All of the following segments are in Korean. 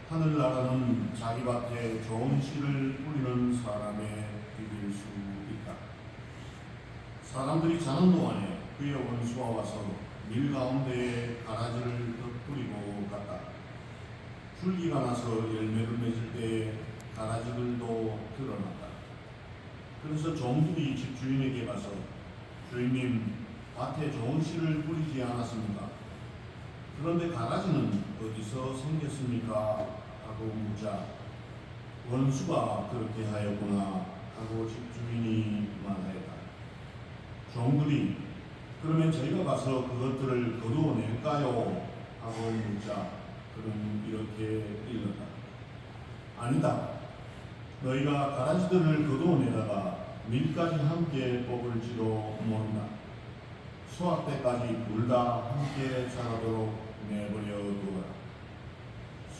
하늘나라는 자기 밭에 좋은 씨를 뿌리는 사람의 비길 수 있다. 사람들이 자는 동안에 그의 원수가 와서 밀 가운데에 가라지를 덧뿌리고 갔다. 줄기가 나서 열매를 맺을 때에 가라지들도 드러났다. 그래서 종들이 집주인에게 가서 주인님, 밭에 좋은 씨를 뿌리지 않았습니까? 그런데 가라지는 어디서 생겼습니까? 하고 묻자 원수가 그렇게 하였구나 하고 집주인이 말하였다. 종들이 그러면 저희가 가서 그것들을 거두어낼까요? 하고 묻자 그는 이렇게 일렀다. 아니다. 너희가 가라지들을 거두어내다가 밀까지 함께 뽑을지도 모른다. 수확 때까지 둘 다 함께 자라도록 내버려 두어라.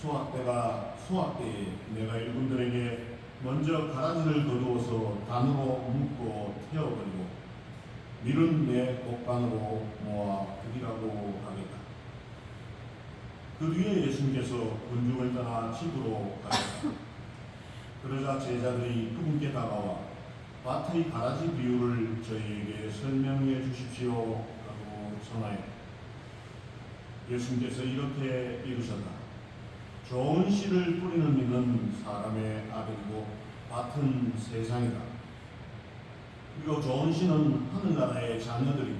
수확 때에 내가 일꾼들에게 먼저 가라지를 거두어서 단으로 묶고 태워버리고 밀은 내 곡간으로 모아 드리라고 하겠다. 그 뒤에 예수님께서 군중을 떠나 집으로 가셨다. 그러자 제자들이 그분께 다가와 밭의 가라지 비유를 저희에게 설명해 주십시오 하고 청하였다. 예수님께서 이렇게 이르셨다. 좋은 씨를 뿌리는 이는 사람의 아들이고 밭은 세상이다. 그리고 좋은 씨는 하늘나라의 자녀들이고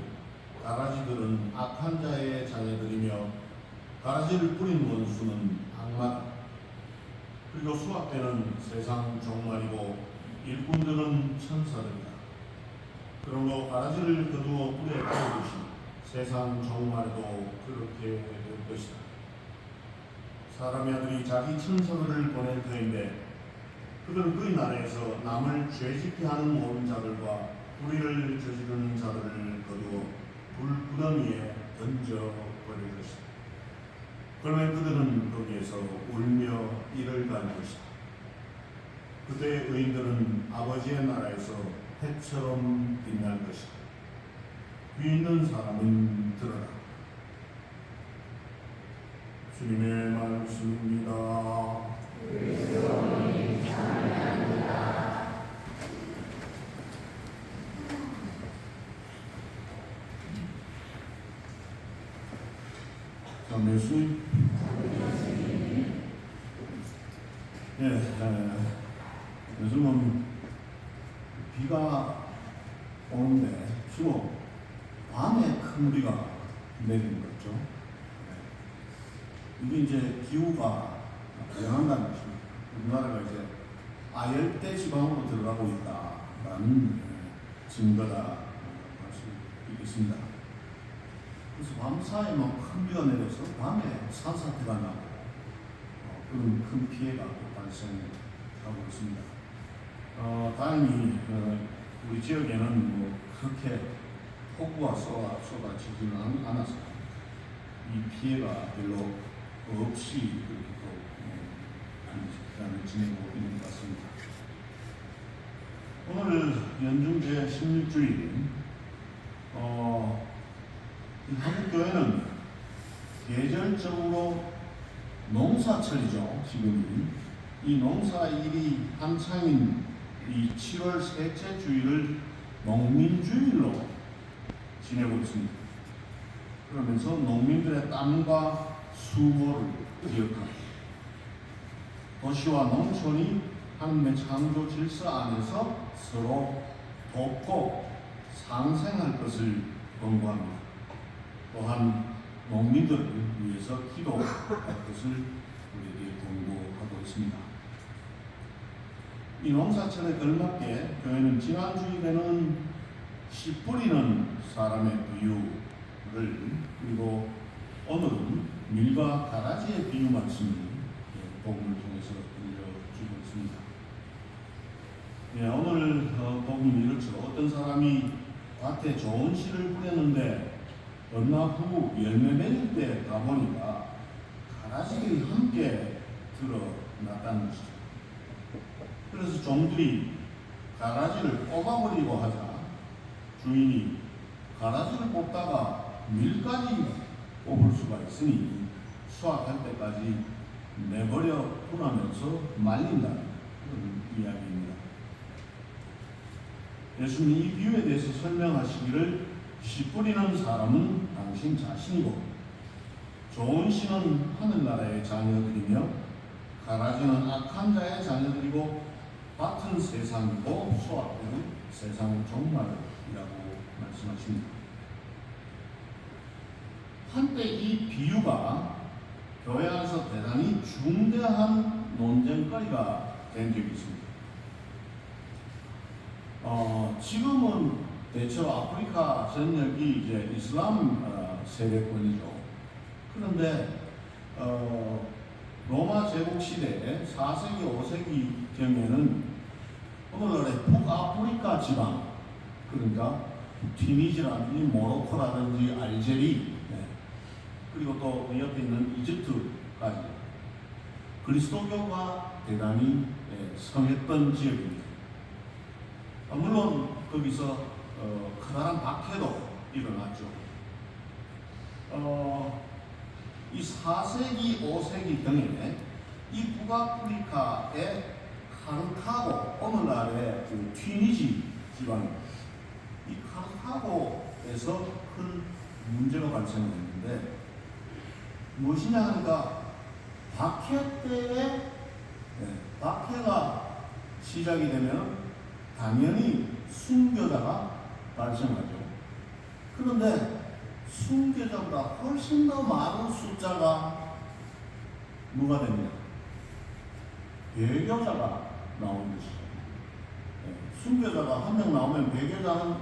가라지들은 악한 자의 자녀들이며 가라지를 뿌린 원수는 악마다. 그리고 수확 때는 세상 종말이고 일꾼들은 천사들이다. 그러므로 가라지를 거두어 뿔에 태우듯이 세상 종말에도 그렇게 될 것이다. 사람의 아들이 자기 천사들을 보낼 터인데 그들은 그의 나라에서 남을 죄짓게 하는 모든 자들과 불의를 저지르는 자들을 거두어 불구덩이에 던져버릴 것이다. 그러면 그들은 거기에서 울며 이를 갈 것이다. 그때 의인들은 아버지의 나라에서 해처럼 빛날 것이다. 귀 있는 사람은 들어라. 주님의 말씀입니다. 예수님. 요즘은 비가 오는데 주로 밤에 큰 비가 내리는 거죠. 이게 이제 기후가 변한다는 것입니다. 우리나라가 이제 아열대 지방으로 들어가고 있다라는 증거다 할 수 있겠습니다. 그래서 밤사이에 큰 비가 내려서 밤에 산사태가 나고 그런 큰 피해가 발생하고 있습니다. 다행히 우리 지역에는 뭐 그렇게 폭우가 쏟아지지는 않아서 이 피해가 별로 없이 그렇게 또 지내고 있는 것 같습니다. 오늘 연중 제16주일 한국교회는 계절적으로 농사철이죠. 지금이 이 농사일이 한창인 이 7월 셋째 주일을 농민주일로 지내고 있습니다. 그러면서 농민들의 땀과 수고를 기억합니다. 도시와 농촌이 하나님의 창조 질서 안에서 서로 돕고 상생할 것을 권고합니다. 또한 농민들을 위해서 기도할 것을 우리에게 권고하고 있습니다. 이 농사철에 걸맞게 교회는 지난 주일에는 씨 뿌리는 사람의 비유를, 그리고 오늘은 밀과 가라지의 비유 말씀을 복음을 통해서 들려주고 있습니다. 오늘 복음이 이렇죠. 어떤 사람이 밭에 좋은 씨를 뿌렸는데 얼마 후 열매 맺을 때 가보니까 가라지들이 함께 드러났다는 것이죠. 그래서 종들이 가라지를 뽑아버리고 하자 주인이 가라지를 뽑다가 밀까지 뽑을 수가 있으니 수확할 때까지 내버려 두라면서 말린다는 그런 이야기입니다. 예수님이 이 비유에 대해서 설명하시기를 씨 뿌리는 사람은 당신 자신이고 좋은 씨는 하늘나라의 자녀들이며 가라지는 악한 자의 자녀들이고 밭은 세상이고 수확되는 세상 종말이라고 말씀하십니다. 한때 이 비유가 교회 안에서 대단히 중대한 논쟁거리가 된 적이 있습니다. 지금은 대체로 아프리카 전역이 이제 이슬람 세계권이죠. 그런데 로마 제국 시대 4세기, 5세기 경에는 오늘날의 북아프리카 지방, 그러니까 튀니지라든지 모로코라든지 알제리, 그리고 또 옆에 있는 이집트까지 그리스도교가 대단히 성했던 지역입니다. 물론 거기서 커다란 박해도 일어났죠. 이 4세기, 5세기 등에 이 북아프리카의 카르타고, 오늘날의 그 튀니지 지방입니다. 이 카르타고에서 큰 문제가 발생했는데 무엇이냐 하니까 박해 때에 박해가 시작이 되면 당연히 순교자가 발생하죠. 그런데 순교자보다 훨씬 더 많은 숫자가 누가 됩니다? 배교자가 나오는 것이죠. 순교자가 한 명 나오면 배교자는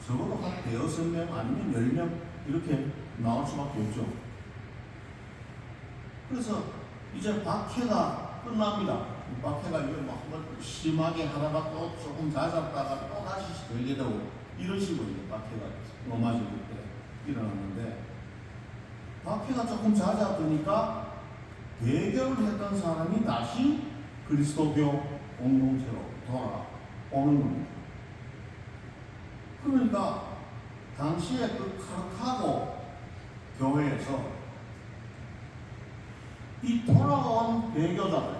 적어도 한 5명 아니면 10명 이렇게 나올 수밖에 없죠. 그래서 이제 박해가 끝납니다. 박해가 이제 막 심하게 하다가 또 조금 잦았다가 또 다시 걸게 되고 이런 식으로 이제 박해가 로마 제국 때 일어났는데, 박해가 조금 잦아드니까 배교를 했던 사람이 다시 그리스도교 공동체로 돌아오는 겁니다. 그러니까 당시에 그 카르타고 교회에서 이 돌아온 배교자들,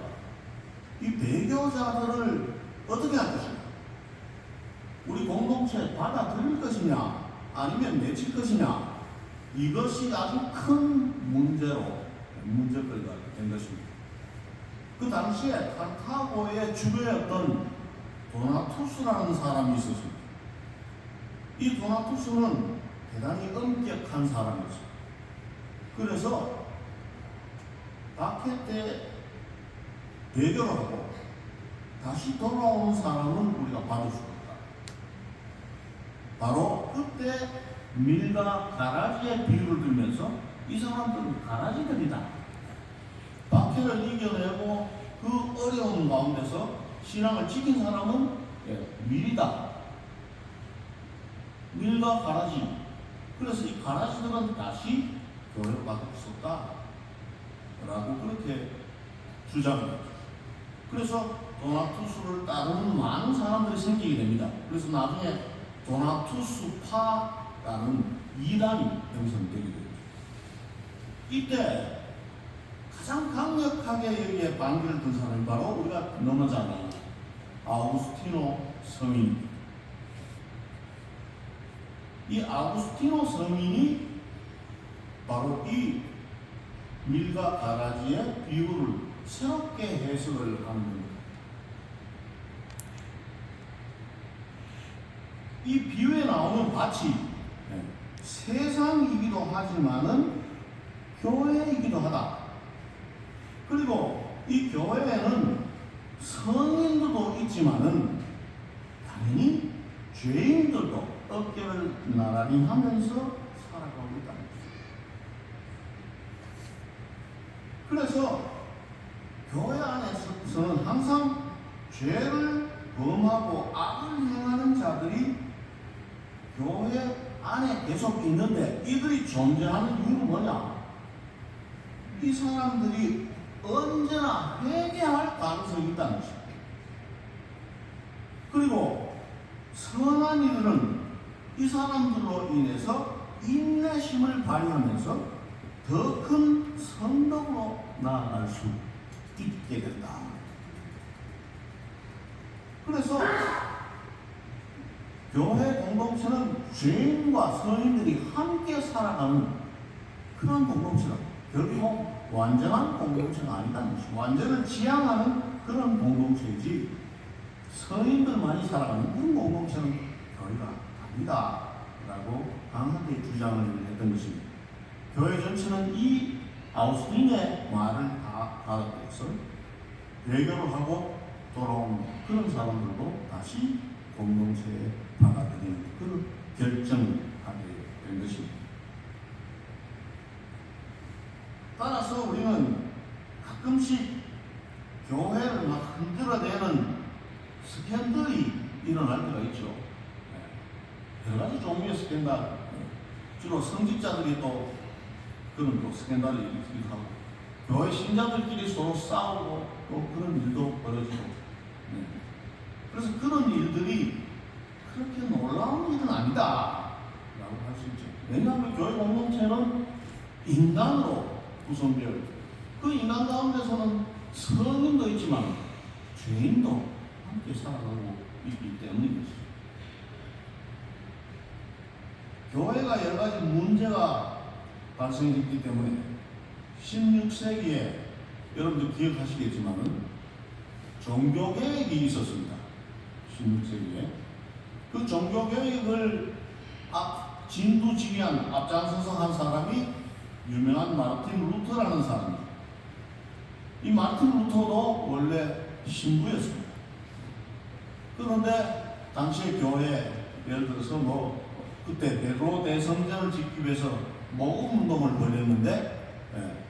이 배교자들을 어떻게 할 것인가? 우리 공동체에 받아들일 것이냐, 아니면 내칠 것이냐, 이것이 아주 큰 문제거리가 된 것입니다. 그 당시에 카르타고의 주교였던 도나투스라는 사람이 있었습니다. 이 도나투스는 대단히 엄격한 사람이었습니다. 그래서 박해 때 배교를 하고 다시 돌아온 사람은 우리가 받을 수가 없다. 바로 그때 밀과 가라지의 비유를 들면서 이 사람들은 가라지들이다. 박해를 이겨내고 그 어려운 가운데서 신앙을 지킨 사람은 밀이다. 밀과 가라지. 그래서 이 가라지들은 다시 교회를 받을 수 없다. 라고 그렇게 주장합니다. 그래서 도나투스를 따르는 많은 사람들이 생기게 됩니다. 그래서 나중에 도나투스파라는 이단이 형성되게 됩니다. 이때 가장 강력하게 여기에 반기를 든 사람이 바로 우리가 너무 잘 아는 아우구스티노 성인입니다. 이 아우구스티노 성인이 바로 이 밀과 가라지의 비유를 새롭게 해석을 하는 겁니다. 이 비유에 나오는 밭이 세상이기도 하지만은 교회이기도 하다. 그리고 이 교회에는 성인들도 있지만은 당연히 죄인들도 어깨를 나란히 하면서 살아가고 있다는 것입니다. 그래서 교회 안에서는 항상 죄를 범하고 악을 행하는 자들이 교회 안에 계속 있는데, 이들이 존재하는 이유는 뭐냐? 이 사람들이 언제나 회개할 가능성이 있다는 것입니다. 그리고 선한 이들은 이 사람들로 인해서 인내심을 발휘하면서 더 큰 성덕으로 나아갈 수 있게 된다. 그래서 교회 공동체는 죄인과 선인들이 함께 살아가는 그런 공동체다. 결국 완전한 공동체가 아니다는 것이죠. 완전을 지향하는 그런 공동체이지 선인들만이 살아가는 그런 공동체는 교회가 아니다 라고 강하게 주장을 했던 것입니다. 교회 전체는 이 아우스틴의 말을 다 받아들여서 외교를 하고 돌아온 그런 사람들도 다시 공동체에 받아들이는 그런 결정을 하게 된 것입니다. 따라서 우리는 가끔씩 교회를 막 흔들어대는 스캔들이 일어날 때가 있죠. 여러 가지 종류의 스캔들, 주로 성직자들이 또 그런 또 스캔들을 일으키기도 하고, 교회 신자들끼리 서로 싸우고 또 그런 일도 벌어지고, 그래서 그런 일들이 그렇게 놀라운 일은 아니다 라고 할 수 있죠. 왜냐하면 교회 공동체는 인간으로 구성되어 있고 그 인간 가운데서는 선인도 있지만 죄인도 함께 살아가고 있기 때문입니다. 교회가 여러 가지 문제가 발생했기 때문에 16세기에 여러분들 기억하시겠지만은 종교개혁이 있었습니다. 16세기에 그 종교개혁을 진두지휘한 앞장서서 한 사람이 유명한 마르틴 루터라는 사람입니다. 이 마르틴 루터도 원래 신부였습니다. 그런데 당시에 교회 예를 들어서 그때 베드로 대성전을 짓기 위해서 모금 운동을 벌였는데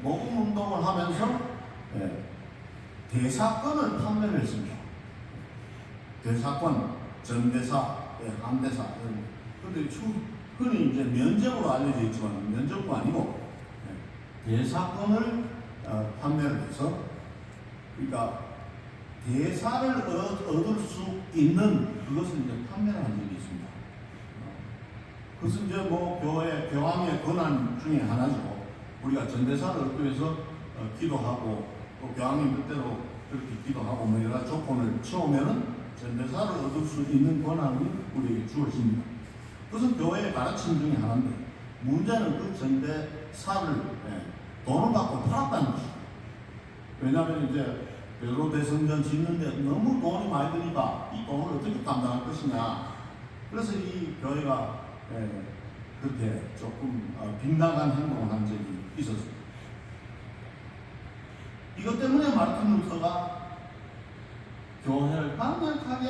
모금 운동을 하면서 대사권을 판매를 했습니다. 대사권, 전대사, 함대사. 그런데 흔히 이제 면접으로 알려져 있지만 면접도 아니고 대사권을 판매를 해서, 그러니까 대사를 얻을 수 있는 그것을 이제 판매를 한 적이 있습니다. 그것은 이제 교황의 권한 중에 하나죠. 우리가 전대사를 얻기 위해서 기도하고 또 교황님 뜻대로 그렇게 기도하고 여러 조건을 채우면은 전대사를 얻을 수 있는 권한이 우리에게 주어집니다. 그것은 교회의 가르침 중에 하나인데, 문제는 그 전대사를 돈을 받고 팔았다는 것이죠. 왜냐하면 이제 베드로 대성전 짓는데 너무 돈이 많이 드니까 이 돈을 어떻게 감당할 것이냐. 그래서 이 교회가 그렇게 조금 빗나간 행동을 한 적이 있었습니다. 이것 때문에 마르틴 루터가 교회를 강력하게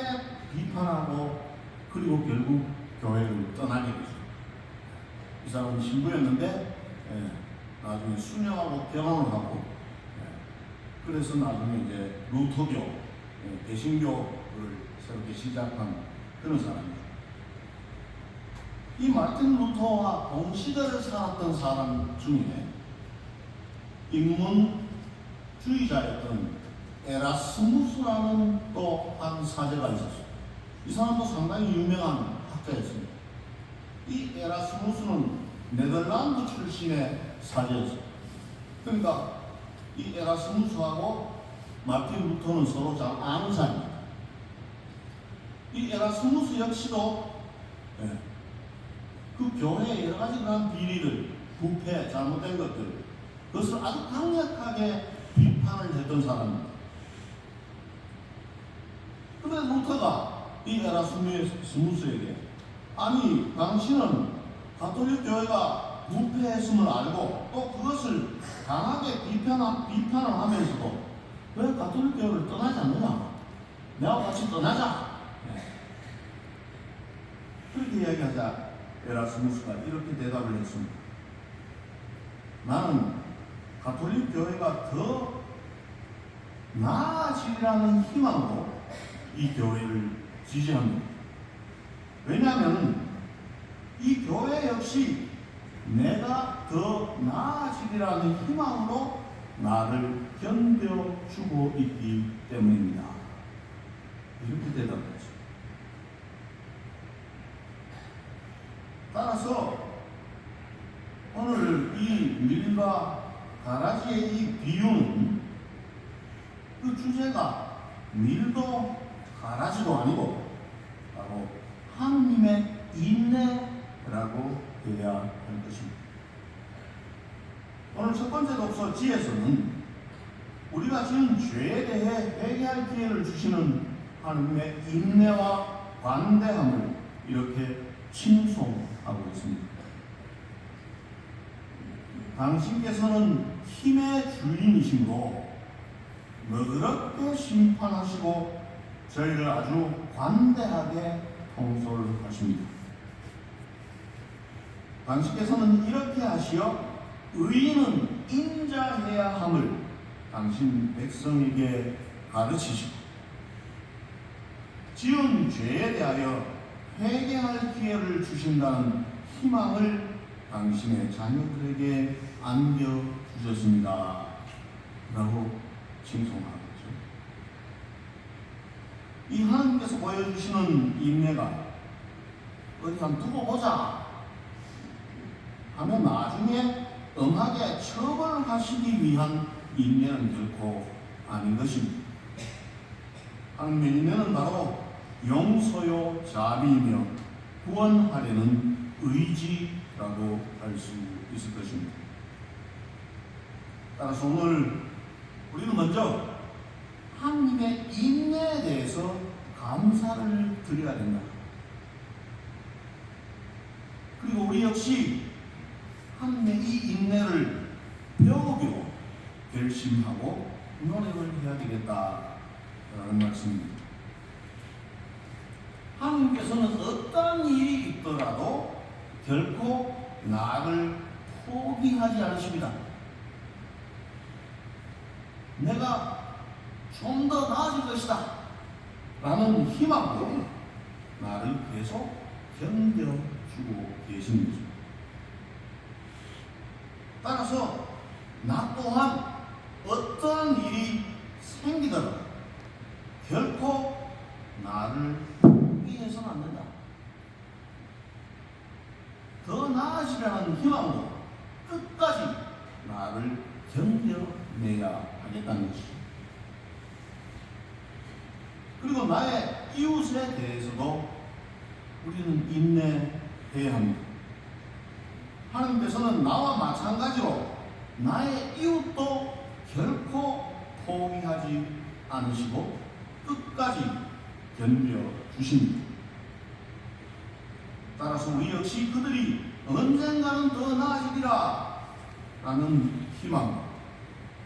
비판하고 그리고 결국 교회를 떠나게 되죠. 이 사람은 신부였는데 나중에 순영하고 결혼을 하고 그래서 나중에 이제 루터교, 개신교를 새롭게 시작한 그런 사람이죠. 이 마르틴 루터와 동시대를 살았던 사람 중에 인문주의자였던 에라스무스라는 또 한 사제가 있었어요. 이 사람도 상당히 유명한 학자였습니다. 이 에라스무스는 네덜란드 출신의 사제였어요. 그러니까 이 에라스무스하고 마르틴 루터는 서로 잘 아는 사이입니다. 이 에라스무스 역시도 그 교회의 여러 가지 그런 비리를, 부패, 잘못된 것들, 그것을 아주 강력하게 비판을 했던 사람입니다. 그런데 루터가 이 에라스무스에게, 아니 당신은 가톨릭 교회가 부패했음을 알고 또 그것을 강하게 비판을 하면서도 왜 가톨릭 교회를 떠나지 않느냐? 내가 같이 떠나자. 그렇게 이야기하자 에라스무스가 이렇게 대답을 했습니다. 나는 가톨릭 교회가 더 나아지리라는 희망으로 이 교회를 지지합니다. 왜냐하면 이 교회 역시 내가 더 나아지리라는 희망으로 나를 견뎌주고 있기 때문입니다. 이렇게 대답했죠. 따라서 오늘 이 밀과 가라지의 이 비유는 그 주제가 밀도 가라지도 아니고 바로 하느님의 인내라고 되어야 할 것입니다. 오늘 첫 번째 독서 지에서는 우리가 지은 죄에 대해 회개할 기회를 주시는 하느님의 인내와 관대함을 이렇게 칭송하고 있습니다. 당신께서는 힘의 주인이시므로 너그럽게 심판하시고 저희를 아주 관대하게 통솔하십니다. 당신께서는 이렇게 하시어 의인은 인자해야 함을 당신 백성에게 가르치시고 지은 죄에 대하여 회개할 기회를 주신다는 희망을 당신의 자녀들에게 안겨주셨습니다. 라고 칭송하죠. 이 하나님께서 보여주시는 인내가 어디 한번 두고 보자 하면 나중에 엄하게 처벌하시기 위한 인내는 결코 아닌 것입니다. 하나님의 인내는 바로 용서요 자비이며 구원하려는 의지라고 할 수 있을 것입니다. 따라서 오늘 우리는 먼저 하나님의 인내에 대해서 감사를 드려야 된다. 그리고 우리 역시 하나님의 이 인내를 배우기로 결심하고 노력을 해야 되겠다라는 말씀입니다. 하나님께서는 어떤 일이 있더라도 결코 나를 포기하지 않으십니다. 내가 좀 더 나아질 것이다 라는 희망으로 나를 계속 견뎌주고 계신 거죠. 따라서 나 또한 어떠한 일이 생기더라도 결코 나를 포기해서는 안 된다. 더 나아지려는 희망으로 끝까지 나를 견뎌내야 하겠다는 것이죠. 그리고 나의 이웃에 대해서도 우리는 인내해야 합니다. 하나님께서는 나와 마찬가지로 나의 이웃도 결코 포기하지 않으시고 끝까지 견뎌주십니다. 따라서 우리 역시 그들이 언젠가는 더 나아지리라 라는 희망,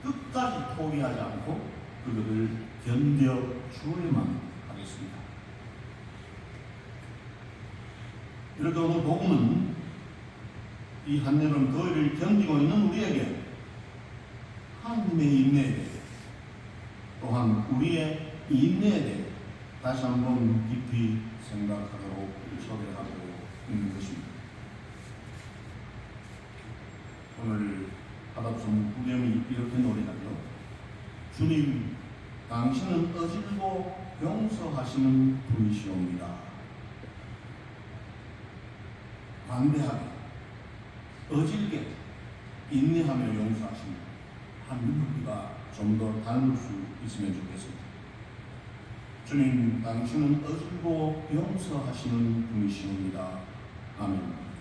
끝까지 포기하지 않고 그들을 견뎌주어야만 하겠습니다. 이렇게 오늘 복음은 이 한여름 더위를 견디고 있는 우리에게 하나님의 인내에 대해 또한 우리의 인내에 대해 다시 한번 깊이 생각하도록 초대하고 있는 것입니다. 오늘 하답송 후렴이 이렇게 노래하죠. 주님, 당신은 어질고 용서하시는 분이시옵니다. 관대하게, 어질게, 인내하며 용서하시는 하나님을 우리가 좀 더 닮을 수 있으면 좋겠습니다. 주님, 당신은 어질고 용서하시는 분이시옵니다. 아멘.